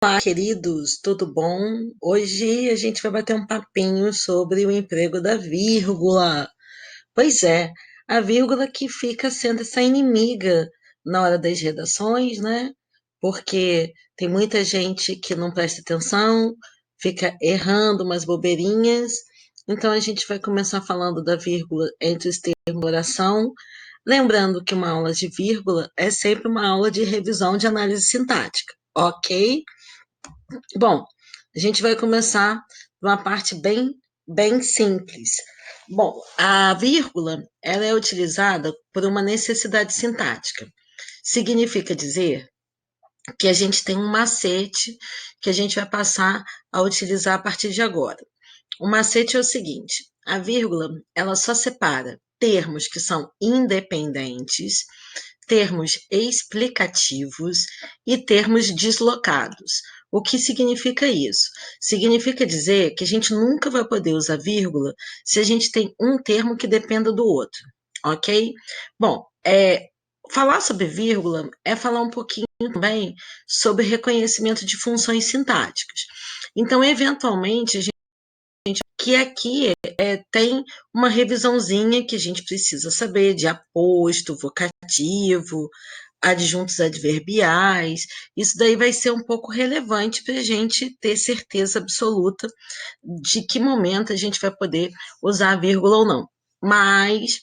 Olá, queridos, tudo bom? Hoje a gente vai bater um papinho sobre o emprego da vírgula. Pois é, a vírgula que fica sendo essa inimiga na hora das redações, né? Porque tem muita gente que não presta atenção, fica errando umas bobeirinhas. Então a gente vai começar falando da vírgula entre os termos de oração. Lembrando que uma aula de vírgula é sempre uma aula de revisão de análise sintática, ok? Bom, a gente vai começar de uma parte bem simples. Bom, a vírgula ela é utilizada por uma necessidade sintática. Significa dizer que a gente tem um macete que a gente vai passar a utilizar a partir de agora. O macete é o seguinte: a vírgula ela só separa termos que são independentes, termos explicativos e termos deslocados. O que significa isso? Significa dizer que a gente nunca vai poder usar vírgula se a gente tem um termo que dependa do outro, ok? Bom, falar sobre vírgula é falar um pouquinho também sobre reconhecimento de funções sintáticas. Então, eventualmente, a gente que aqui tem uma revisãozinha que a gente precisa saber de aposto, vocativo, adjuntos adverbiais. Isso daí vai ser um pouco relevante para a gente ter certeza absoluta de que momento a gente vai poder usar a vírgula ou não. Mas,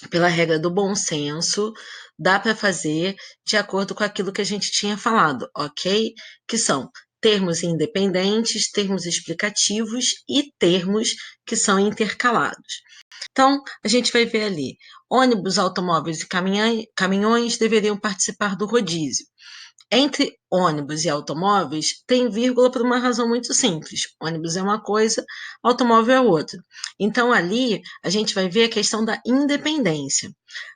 pela regra do bom senso, dá para fazer de acordo com aquilo que a gente tinha falado, ok? Que são termos independentes, termos explicativos e termos que são intercalados. Então, a gente vai ver ali: ônibus, automóveis e caminhões deveriam participar do rodízio. Entre ônibus e automóveis, tem vírgula por uma razão muito simples. Ônibus é uma coisa, automóvel é outra. Então, ali, a gente vai ver a questão da independência.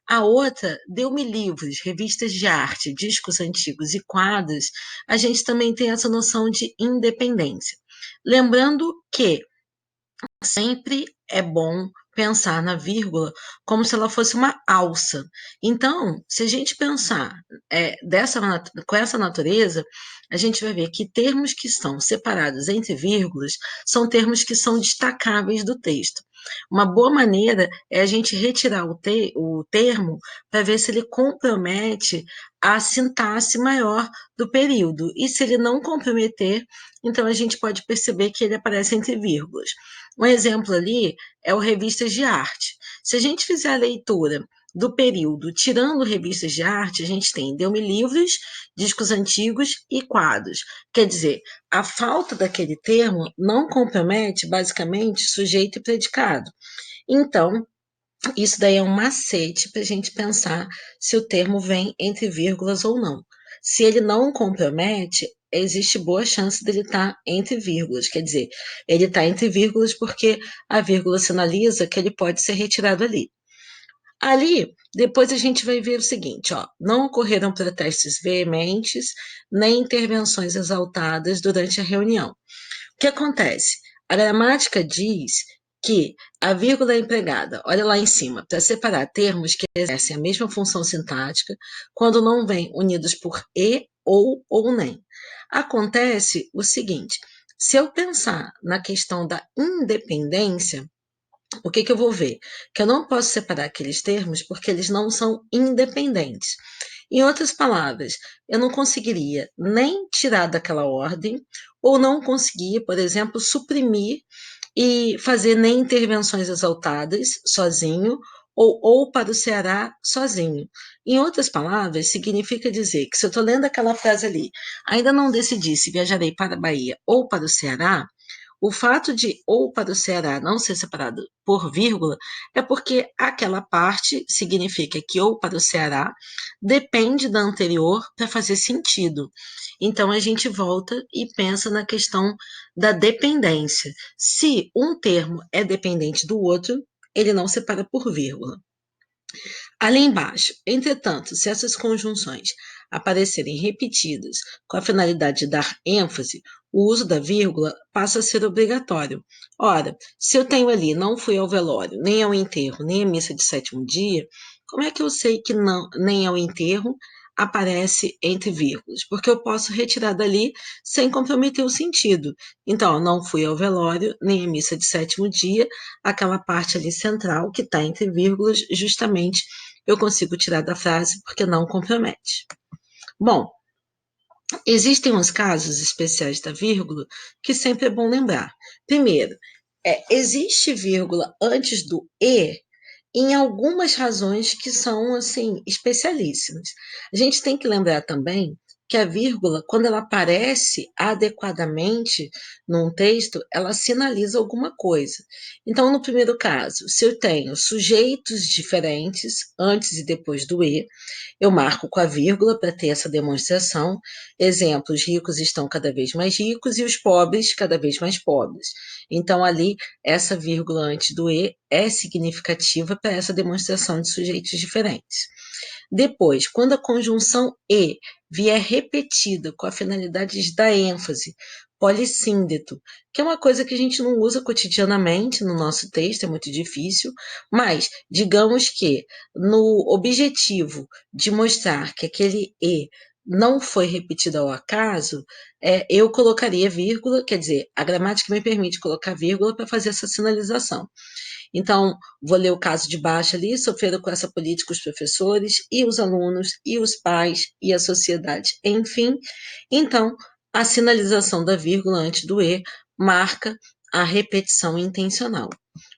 A outra, deu-me livros, revistas de arte, discos antigos e quadros, a gente também tem essa noção de independência. Lembrando que sempre é bom pensar na vírgula como se ela fosse uma alça. Então, se a gente pensar com essa natureza, a gente vai ver que termos que estão separados entre vírgulas são termos que são destacáveis do texto. Uma boa maneira é a gente retirar o termo para ver se ele compromete a sintaxe maior do período. E se ele não comprometer, então a gente pode perceber que ele aparece entre vírgulas. Um exemplo ali é o revistas de arte. Se a gente fizer a leitura do período, tirando revistas de arte, a gente tem deu-me livros, discos antigos e quadros. Quer dizer, a falta daquele termo não compromete, basicamente, sujeito e predicado. Então, isso daí é um macete para a gente pensar se o termo vem entre vírgulas ou não. Se ele não compromete, existe boa chance dele estar entre vírgulas. Quer dizer, ele está entre vírgulas porque a vírgula sinaliza que ele pode ser retirado ali. Ali, depois a gente vai ver o seguinte, ó: não ocorreram protestos veementes, nem intervenções exaltadas durante a reunião. O que acontece? A gramática diz que a vírgula é empregada, olha lá em cima, para separar termos que exercem a mesma função sintática quando não vêm unidos por e ou nem. Acontece o seguinte: se eu pensar na questão da independência, o que eu vou ver? Que eu não posso separar aqueles termos porque eles não são independentes. Em outras palavras, eu não conseguiria nem tirar daquela ordem, ou não conseguia, por exemplo, suprimir e fazer nem intervenções exaltadas sozinho, ou para o Ceará sozinho. Em outras palavras, significa dizer que se eu estou lendo aquela frase ali, ainda não decidi se viajarei para a Bahia ou para o Ceará, o fato de ou para o Ceará não ser separado por vírgula é porque aquela parte significa que ou para o Ceará depende da anterior para fazer sentido. Então a gente volta e pensa na questão da dependência. Se um termo é dependente do outro, ele não separa por vírgula. Ali embaixo, entretanto, se essas conjunções aparecerem repetidas com a finalidade de dar ênfase, o uso da vírgula passa a ser obrigatório. Ora, se eu tenho ali não fui ao velório, nem ao enterro, nem à missa de sétimo dia, como é que eu sei que não, nem ao enterro aparece entre vírgulas, porque eu posso retirar dali sem comprometer o sentido. Então, eu não fui ao velório, nem à missa de sétimo dia, aquela parte ali central que está entre vírgulas, justamente eu consigo tirar da frase porque não compromete. Bom, existem uns casos especiais da vírgula que sempre é bom lembrar. Primeiro, existe vírgula antes do e em algumas razões que são, assim, especialíssimas. A gente tem que lembrar também que a vírgula, quando ela aparece adequadamente num texto, ela sinaliza alguma coisa. Então, no primeiro caso, se eu tenho sujeitos diferentes antes e depois do e, eu marco com a vírgula para ter essa demonstração. Exemplo, os ricos estão cada vez mais ricos e os pobres cada vez mais pobres. Então, ali, essa vírgula antes do e é significativa para essa demonstração de sujeitos diferentes. Depois, quando a conjunção e vier repetida com a finalidade de dar ênfase, polissíndeto, que é uma coisa que a gente não usa cotidianamente no nosso texto, é muito difícil, mas digamos que no objetivo de mostrar que aquele e não foi repetido ao acaso, eu colocaria vírgula, quer dizer, a gramática me permite colocar vírgula para fazer essa sinalização. Então, vou ler o caso de baixo ali, sofreram com essa política os professores e os alunos e os pais e a sociedade, enfim. Então, a sinalização da vírgula antes do e marca a repetição intencional.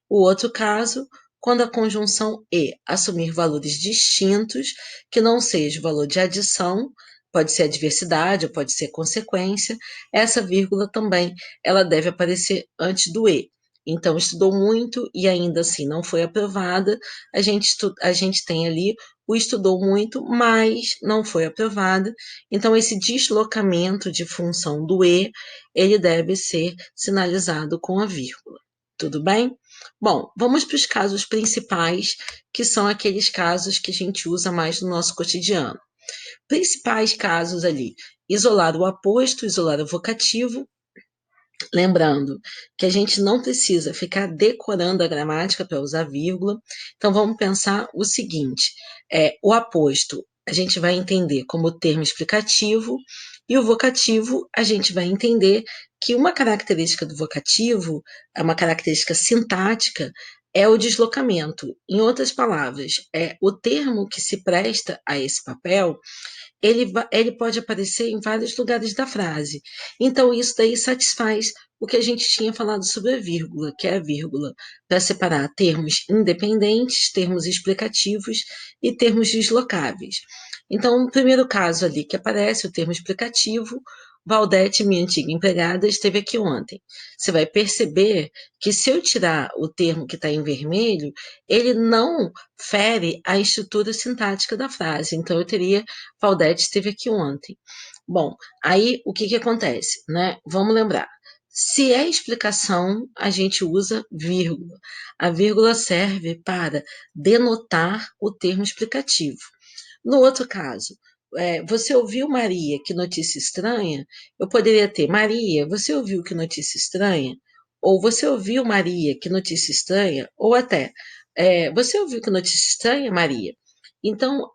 O outro caso, quando a conjunção e assumir valores distintos, que não seja o valor de adição, pode ser adversidade ou pode ser consequência, essa vírgula também ela deve aparecer antes do e. Então, estudou muito e ainda assim não foi aprovada, a gente tem ali o estudou muito, mas não foi aprovada. Então, esse deslocamento de função do e, ele deve ser sinalizado com a vírgula. Tudo bem? Bom, vamos para os casos principais, que são aqueles casos que a gente usa mais no nosso cotidiano. Principais casos ali: isolar o aposto, isolar o vocativo. Lembrando que a gente não precisa ficar decorando a gramática para usar vírgula. Então, vamos pensar o seguinte: o aposto a gente vai entender como termo explicativo, e o vocativo a gente vai entender que uma característica do vocativo, é uma característica sintática, é o deslocamento. Em outras palavras, o termo que se presta a esse papel ele pode aparecer em vários lugares da frase. Então, isso daí satisfaz o que a gente tinha falado sobre a vírgula, que é a vírgula para separar termos independentes, termos explicativos e termos deslocáveis. Então, no primeiro caso ali que aparece o termo explicativo, Valdete, minha antiga empregada, esteve aqui ontem. Você vai perceber que se eu tirar o termo que está em vermelho, ele não fere a estrutura sintática da frase. Então, eu teria Valdete esteve aqui ontem. Bom, aí o que acontece, né? Vamos lembrar. Se é explicação, a gente usa vírgula. A vírgula serve para denotar o termo explicativo. No outro caso, você ouviu Maria, que notícia estranha? Eu poderia ter Maria, você ouviu que notícia estranha? Ou você ouviu Maria, que notícia estranha? Ou até, você ouviu que notícia estranha, Maria? Então,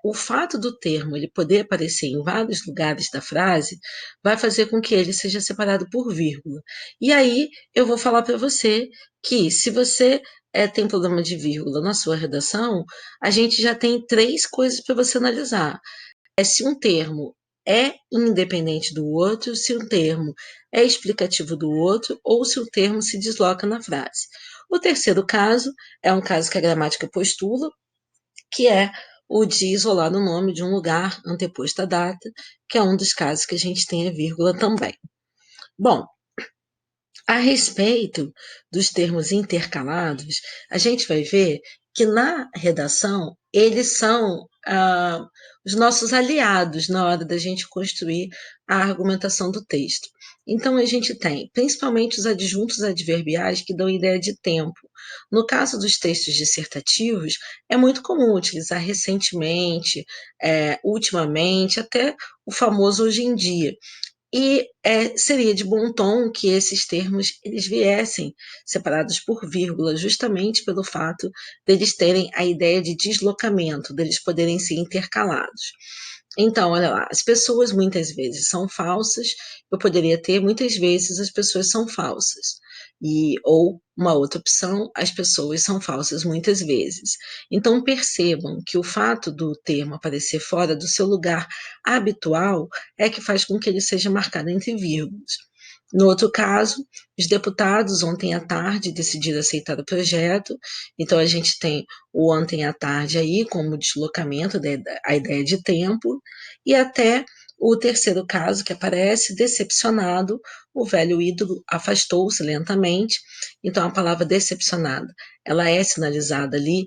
o fato do termo ele poder aparecer em vários lugares da frase vai fazer com que ele seja separado por vírgula. E aí eu vou falar para você que se você tem problema de vírgula na sua redação, a gente já tem três coisas para você analisar. Se um termo é independente do outro, se um termo é explicativo do outro, ou se o termo se desloca na frase. O terceiro caso é um caso que a gramática postula, que é o de isolar o nome de um lugar anteposto à data, que é um dos casos que a gente tem a vírgula também. Bom, a respeito dos termos intercalados, a gente vai ver que na redação eles são os nossos aliados na hora da gente construir a argumentação do texto. Então, a gente tem principalmente os adjuntos adverbiais que dão ideia de tempo. No caso dos textos dissertativos, é muito comum utilizar recentemente, ultimamente, até o famoso hoje em dia. E seria de bom tom que esses termos eles viessem separados por vírgula, justamente pelo fato deles terem a ideia de deslocamento, deles poderem ser intercalados. Então, olha lá, as pessoas muitas vezes são falsas, eu poderia ter muitas vezes as pessoas são falsas. Ou uma outra opção, as pessoas são falsas muitas vezes. Então percebam que o fato do termo aparecer fora do seu lugar habitual é que faz com que ele seja marcado entre vírgulas. No outro caso, os deputados ontem à tarde decidiram aceitar o projeto, então a gente tem o ontem à tarde aí como deslocamento a ideia de tempo, e até o terceiro caso que aparece, decepcionado, o velho ídolo afastou-se lentamente. Então a palavra decepcionado, ela é sinalizada ali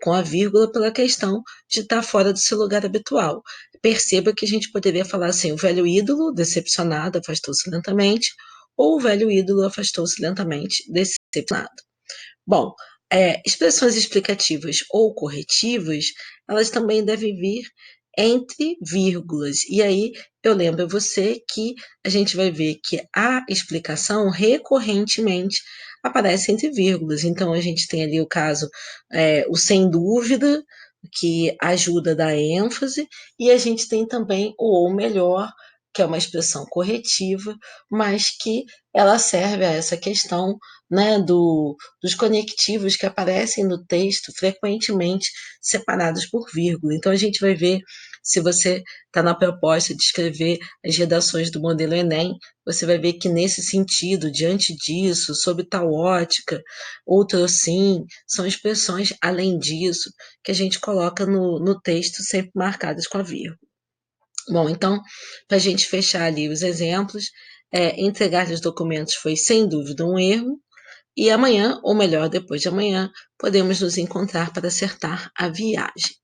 com a vírgula pela questão de estar fora do seu lugar habitual. Perceba que a gente poderia falar assim, o velho ídolo decepcionado afastou-se lentamente, ou o velho ídolo afastou-se lentamente decepcionado. Bom, expressões explicativas ou corretivas, elas também devem vir entre vírgulas. E aí eu lembro a você que a gente vai ver que a explicação recorrentemente aparece entre vírgulas. Então a gente tem ali o caso, o sem dúvida, que ajuda a dar ênfase, e a gente tem também o ou melhor, que é uma expressão corretiva, mas que ela serve a essa questão, né, dos conectivos que aparecem no texto frequentemente separados por vírgula. Então a gente vai ver, se você está na proposta de escrever as redações do modelo Enem, você vai ver que nesse sentido, diante disso, sob tal ótica, outro sim, são expressões além disso que a gente coloca no texto sempre marcadas com a vírgula. Bom, então, para a gente fechar ali os exemplos, entregar os documentos foi sem dúvida um erro, e amanhã, ou melhor, depois de amanhã, podemos nos encontrar para acertar a viagem.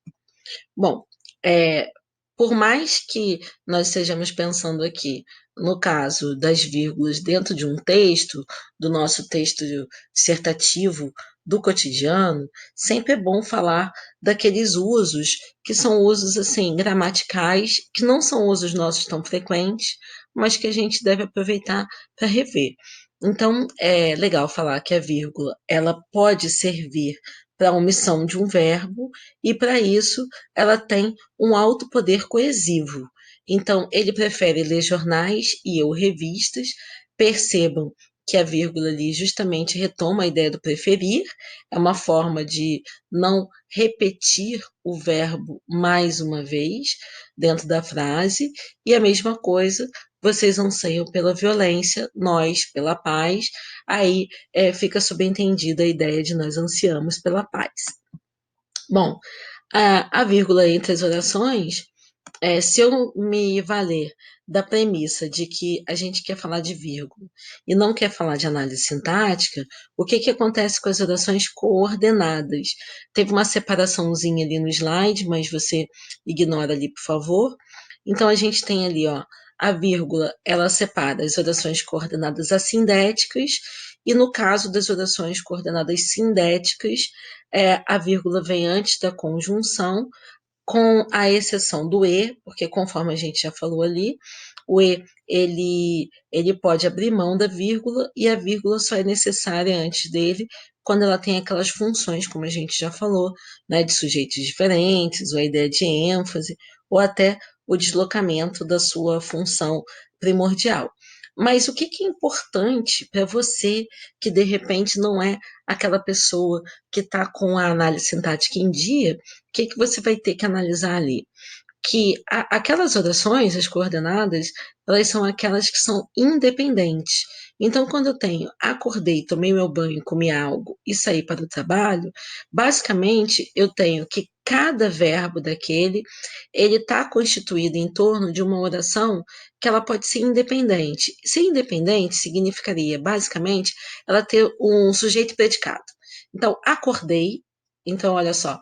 Bom, é, por mais que nós estejamos pensando aqui, no caso das vírgulas dentro de um texto, do nosso texto dissertativo do cotidiano, sempre é bom falar daqueles usos que são usos assim gramaticais, que não são usos nossos tão frequentes, mas que a gente deve aproveitar para rever. Então, é legal falar que a vírgula ela pode servir para a omissão de um verbo e para isso ela tem um alto poder coesivo. Então, ele prefere ler jornais e ou revistas. Percebam que a vírgula ali justamente retoma a ideia do preferir, é uma forma de não repetir o verbo mais uma vez dentro da frase, e a mesma coisa, vocês anseiam pela violência, nós pela paz, aí fica subentendida a ideia de nós ansiamos pela paz. Bom, a vírgula entre as orações, se eu me valer da premissa de que a gente quer falar de vírgula e não quer falar de análise sintática, o que, que acontece com as orações coordenadas? Teve uma separaçãozinha ali no slide, mas você ignora ali, por favor. Então, a gente tem ali, ó, a vírgula, ela separa as orações coordenadas assindéticas, e no caso das orações coordenadas sindéticas, a vírgula vem antes da conjunção, com a exceção do e, porque conforme a gente já falou ali, o e ele pode abrir mão da vírgula e a vírgula só é necessária antes dele quando ela tem aquelas funções, como a gente já falou, né, de sujeitos diferentes, ou a ideia de ênfase, ou até o deslocamento da sua função primordial. Mas o que é importante para você que de repente não é aquela pessoa que está com a análise sintática em dia, o que você vai ter que analisar ali? Que aquelas orações, as coordenadas, elas são aquelas que são independentes. Então, quando eu tenho acordei, tomei meu banho, comi algo e saí para o trabalho, basicamente eu tenho que cada verbo daquele, ele está constituído em torno de uma oração que ela pode ser independente. Ser independente significaria, basicamente, ela ter um sujeito e predicado. Então, acordei, então olha só,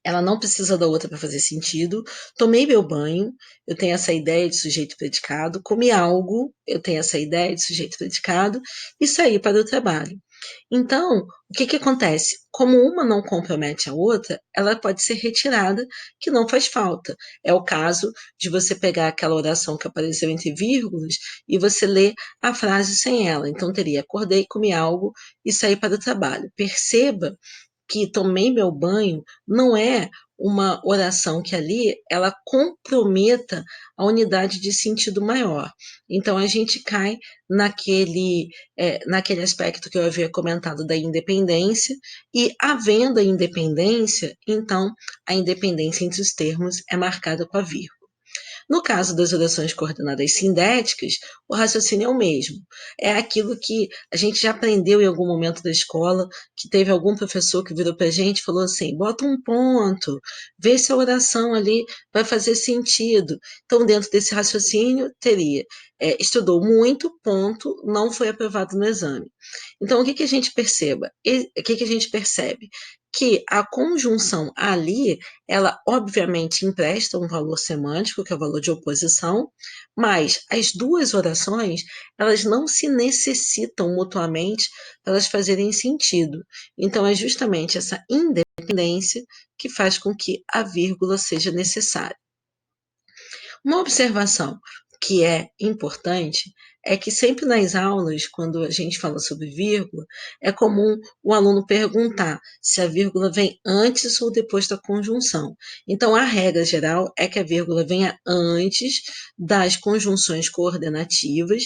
ela não precisa da outra para fazer sentido. Tomei meu banho, eu tenho essa ideia de sujeito predicado. Comi algo, eu tenho essa ideia de sujeito predicado. E saí para o trabalho. Então, o que acontece? Como uma não compromete a outra, ela pode ser retirada, que não faz falta. É o caso de você pegar aquela oração que apareceu entre vírgulas e você ler a frase sem ela. Então, teria acordei, comi algo e saí para o trabalho. Perceba que tomei meu banho não é uma oração que ali ela comprometa a unidade de sentido maior. Então a gente cai naquele aspecto que eu havia comentado da independência, e havendo a independência, então a independência entre os termos é marcada com a vírgula. No caso das orações coordenadas sindéticas, o raciocínio é o mesmo. É aquilo que a gente já aprendeu em algum momento da escola, que teve algum professor que virou para a gente e falou assim: bota um ponto, vê se a oração ali vai fazer sentido. Então, dentro desse raciocínio, teria estudou muito, ponto, não foi aprovado no exame. Então, o que, que a gente perceba? O que, que a gente percebe? Que a conjunção ali, ela obviamente empresta um valor semântico, que é o valor de oposição, mas as duas orações, elas não se necessitam mutuamente para elas fazerem sentido. Então, é justamente essa independência que faz com que a vírgula seja necessária. Uma observação que é importante é que sempre nas aulas, quando a gente fala sobre vírgula, é comum o aluno perguntar se a vírgula vem antes ou depois da conjunção. Então, a regra geral é que a vírgula venha antes das conjunções coordenativas,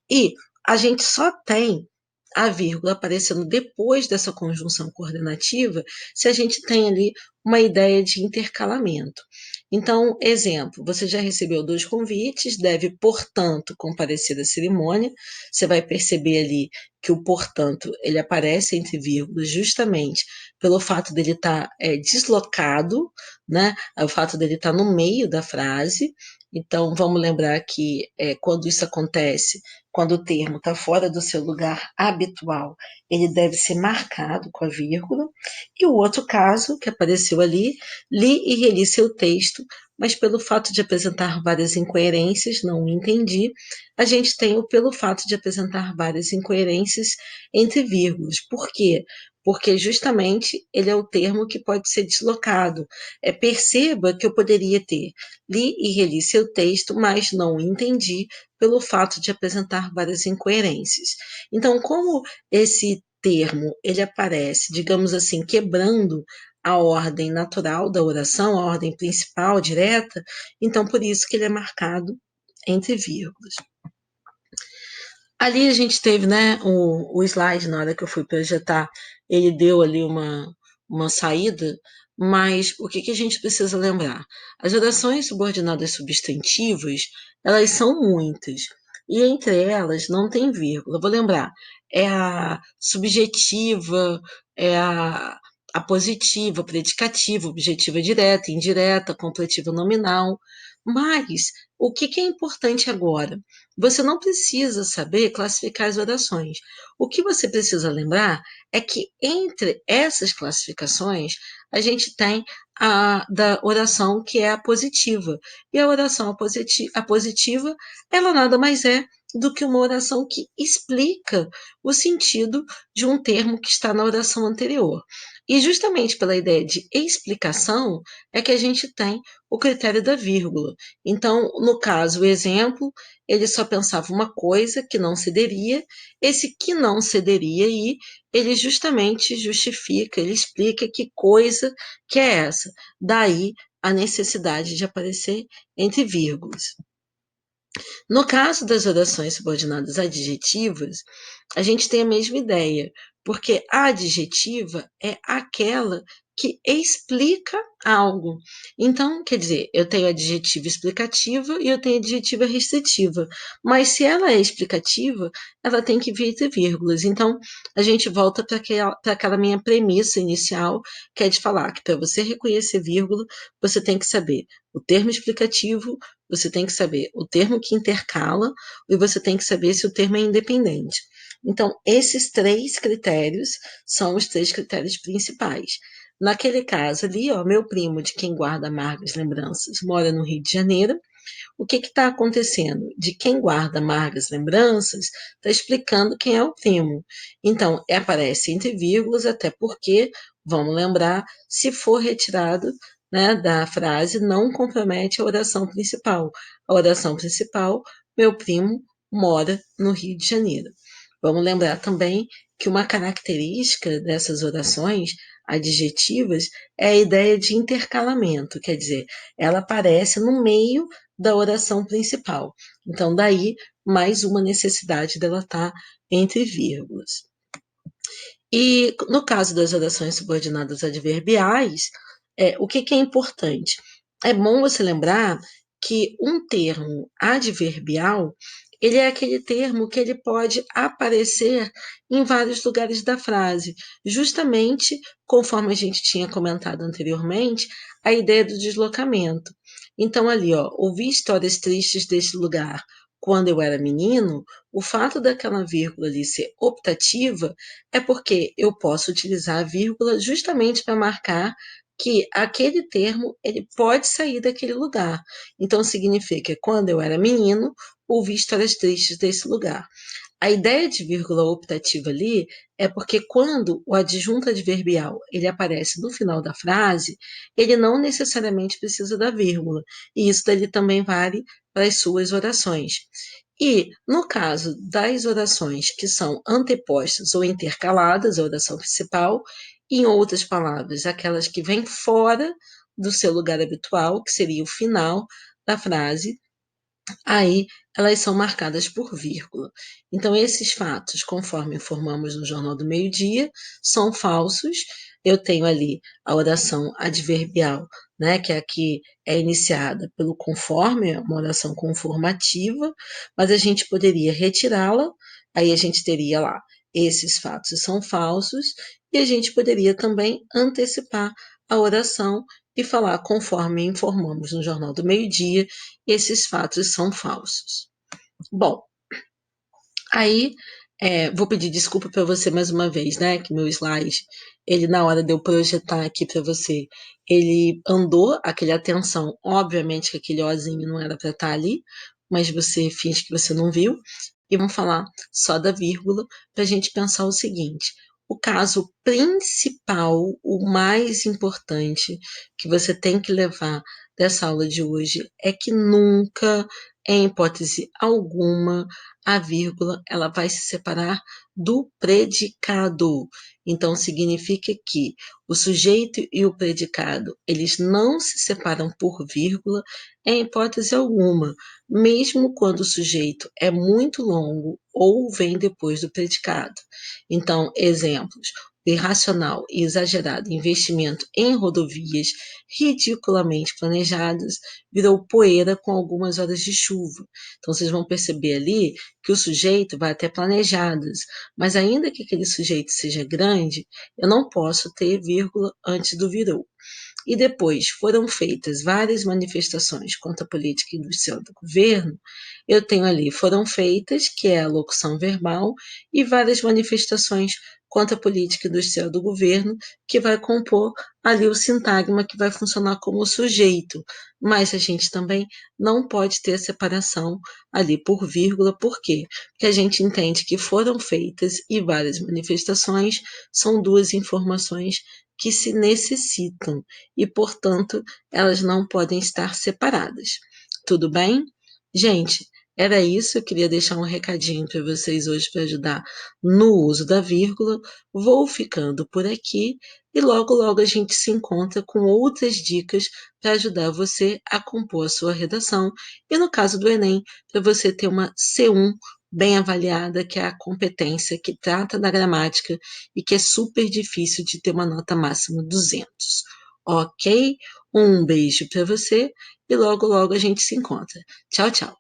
e a gente só tem a vírgula aparecendo depois dessa conjunção coordenativa se a gente tem ali uma ideia de intercalamento. Então, exemplo, você já recebeu 2 convites, deve, portanto, comparecer à cerimônia. Você vai perceber ali que o portanto, ele aparece entre vírgulas justamente pelo fato dele estar deslocado, né? O fato dele estar no meio da frase. Então, vamos lembrar que quando isso acontece, quando o termo está fora do seu lugar habitual, ele deve ser marcado com a vírgula. E o outro caso que apareceu ali, li e reli seu texto, mas pelo fato de apresentar várias incoerências, não entendi. A gente tem o pelo fato de apresentar várias incoerências entre vírgulas. Por quê? Porque justamente ele é o termo que pode ser deslocado. Perceba que eu poderia ter li e reli seu texto, mas não entendi pelo fato de apresentar várias incoerências. Então, como esse termo ele aparece, digamos assim, quebrando a ordem natural da oração, a ordem principal, direta, então por isso que ele é marcado entre vírgulas. Ali a gente teve, né, o slide, na hora que eu fui projetar, ele deu ali uma saída, mas o que, que a gente precisa lembrar? As orações subordinadas substantivas, elas são muitas, e entre elas não tem vírgula. Vou lembrar, é a subjetiva, é a positiva, predicativa, objetiva direta, indireta, completiva nominal, mas o que, que é importante agora? Você não precisa saber classificar as orações. O que você precisa lembrar é que entre essas classificações, a gente tem a da oração que é a positiva. E a oração a positiva, ela nada mais é do que uma oração que explica o sentido de um termo que está na oração anterior. E justamente pela ideia de explicação é que a gente tem o critério da vírgula. Então, no caso, o exemplo, ele só pensava uma coisa que não cederia, esse que não cederia aí, ele justamente justifica, ele explica que coisa que é essa. Daí a necessidade de aparecer entre vírgulas. No caso das orações subordinadas adjetivas, a gente tem a mesma ideia, porque a adjetiva é aquela que explica algo. Então, quer dizer, eu tenho adjetiva explicativa e eu tenho adjetiva restritiva. Mas se ela é explicativa, ela tem que vir entre vírgulas. Então, a gente volta para aquela minha premissa inicial, que é de falar que para você reconhecer vírgula, você tem que saber o termo explicativo, você tem que saber o termo que intercala e você tem que saber se o termo é independente. Então, esses 3 critérios são os 3 critérios principais. Naquele caso ali, ó, meu primo, de quem guarda amargas lembranças, mora no Rio de Janeiro. O que está acontecendo? De quem guarda amargas lembranças, está explicando quem é o primo. Então, aparece entre vírgulas, até porque, vamos lembrar, se for retirado, né, da frase, não compromete a oração principal. A oração principal, meu primo mora no Rio de Janeiro. Vamos lembrar também que uma característica dessas orações, adjetivas é a ideia de intercalamento, quer dizer, ela aparece no meio da oração principal. Então, daí, mais uma necessidade dela estar entre vírgulas. E no caso das orações subordinadas adverbiais, o que é importante? É bom você lembrar que um termo adverbial, ele é aquele termo que ele pode aparecer em vários lugares da frase, justamente conforme a gente tinha comentado anteriormente, a ideia do deslocamento. Então, ali, ó, ouvi histórias tristes deste lugar quando eu era menino, o fato daquela vírgula ali ser optativa é porque eu posso utilizar a vírgula justamente para marcar que aquele termo ele pode sair daquele lugar. Então significa que quando eu era menino, ouvi histórias tristes desse lugar. A ideia de vírgula optativa ali é porque quando o adjunto adverbial ele aparece no final da frase, ele não necessariamente precisa da vírgula. E isso dali também vale para as suas orações. E, no caso das orações que são antepostas ou intercaladas, a oração principal, em outras palavras, aquelas que vêm fora do seu lugar habitual, que seria o final da frase, aí elas são marcadas por vírgula. Então, esses fatos, conforme informamos no Jornal do Meio-Dia, são falsos. Eu tenho ali a oração adverbial, né, que é a que é iniciada pelo conforme, é uma oração conformativa, mas a gente poderia retirá-la, aí a gente teria lá, esses fatos são falsos, e a gente poderia também antecipar a oração e falar conforme informamos no Jornal do Meio-Dia, esses fatos são falsos. Bom, aí vou pedir desculpa para você mais uma vez, né? Que meu slide, ele na hora de eu projetar aqui para você, ele andou aquele atenção, obviamente que aquele ozinho não era para estar ali, mas você finge que você não viu. E vamos falar só da vírgula para a gente pensar o seguinte: o caso principal, o mais importante que você tem que levar dessa aula de hoje é que nunca, em hipótese alguma, a vírgula ela vai se separar do predicado. Então significa que o sujeito e o predicado, eles não se separam por vírgula em hipótese alguma, mesmo quando o sujeito é muito longo ou vem depois do predicado. Então, exemplos: irracional e exagerado investimento em rodovias ridiculamente planejadas virou poeira com algumas horas de chuva. Então, vocês vão perceber ali que o sujeito vai até planejadas, mas ainda que aquele sujeito seja grande, eu não posso ter vírgula antes do virou. E depois foram feitas várias manifestações contra a política industrial do governo, eu tenho ali foram feitas, que é a locução verbal, e várias manifestações contra a política industrial do governo, que vai compor ali o sintagma que vai funcionar como sujeito. Mas a gente também não pode ter a separação ali por vírgula, por quê? Porque a gente entende que foram feitas e várias manifestações são duas informações que se necessitam e, portanto, elas não podem estar separadas. Tudo bem? Gente, era isso. Eu queria deixar um recadinho para vocês hoje para ajudar no uso da vírgula. Vou ficando por aqui e logo, logo a gente se encontra com outras dicas para ajudar você a compor a sua redação. E no caso do Enem, para você ter uma C1 bem avaliada, que é a competência que trata da gramática e que é super difícil de ter uma nota máxima 200. Ok? Um beijo para você e logo, logo a gente se encontra. Tchau, tchau.